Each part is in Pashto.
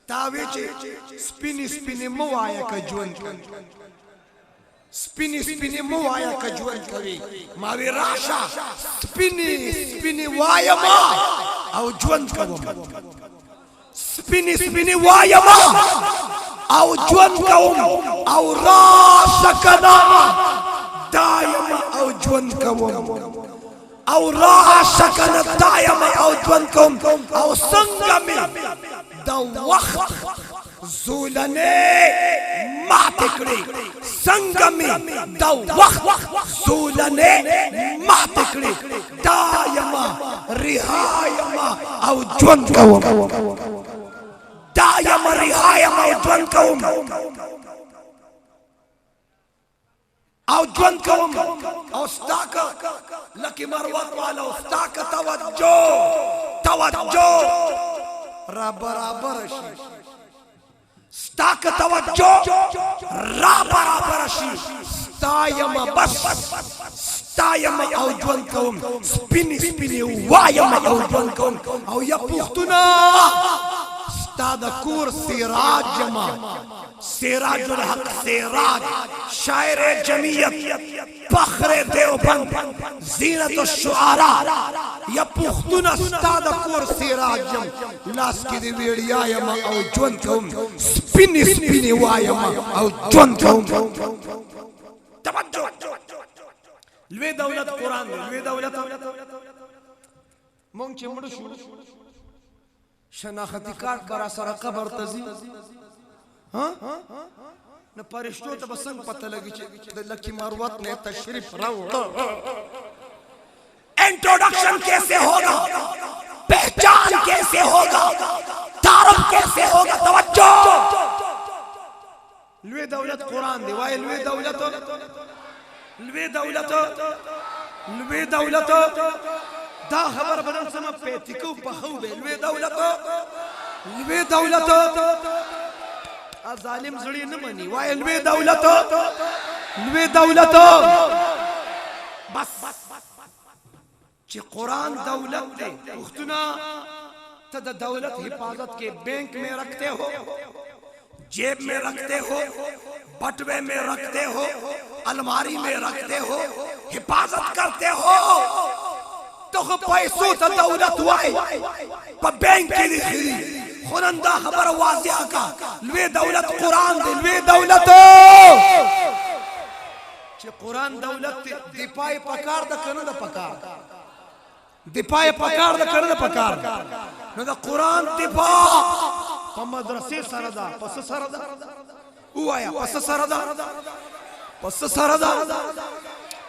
تاوی چې سپینې سپینې مو وایه که ژوند کوي سپینې سپینې مو وایه که ژوند کوي ما وی راشه سپینې سپینې وایم او ژوند کوم سپینې سپینې وایم او ژوند کوم او راشه کنه دایم او ژوند کوم او راشه کنه دایم او ژوند کوم او څنګه مې د وخت زولنې ماتې کړې څنګه مې د وخت زولنې ماتې کړې دا یمه رها یمه او ژوند کوم دا یمه رها یمه او ژوند کوم او ژوند کوم او ستا که لکه مروت والا او ستا که توجه را برابر شي ستا که توجه را برابر شي ستا یم بس ستا یم او ژوند کوم سپینې سپینې وایم او ژوند کوم او یا پښتونه ستا د کور سراج یم سراج الحق سراج شاعر جمعیت فخر دیوبند زینت الشعراء یا پښتونه ستا د کور سراج یم لاس کې دې ویړیا یم او ژوند کوم سپینې سپینې وایم او ژوند کوم توجه لوی دولت قرآن دی لوی دولت مونږ چې مړ شو شناختی کارت برا سره قبر ته ځي نہ فرشتوں تو بسنگ پتہ لگی چھ لکی مروت نے تشریف راوڑا انٹروڈکشن کیسے ہوگا پہچان کیسے ہوگا تعارف کیسے ہوگا توجہ لوی دولت قرآن دی وائے لوی دولت دا خبر بدن سما پیتکو پخو بے لوی دولت ظالم زړی نه مني وای لوی دولت بس چې قرآن دولت دی پښتونه ته د دولت حفاظت کے بینک میں رکھتے ہو جیب میں رکھتے ہو بٹوے میں رکھتے ہو الماری میں رکھتے ہو حفاظت کرتے ہو تو پیسو ته دولت وای په بینک کې لري خونن دا خبر واضح کا لوی دولت قرآن دی لوی دولت چې قرآن دولت دفاع پکار د کنه د پکار دفاع پکار د کنه د پکار نو د قرآن دفاع په مدرسې سره ده پس سره ده وایا پس سره ده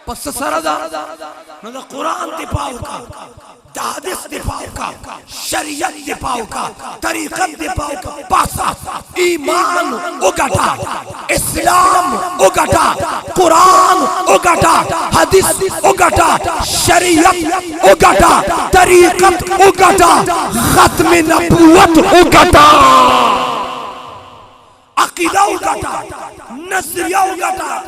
پس سره ده نو د قرآن دفاع کا د حدیث دفاع کا شریعت دفاع کا طریقت دفاع کا پاسا ایمان اگٹا اسلام اگٹا قرآن اگٹا حدیث اگٹا شریعت اگٹا طریقت اگٹا ختم نبوت اگٹا عقیدہ اگٹا نظریہ اگٹا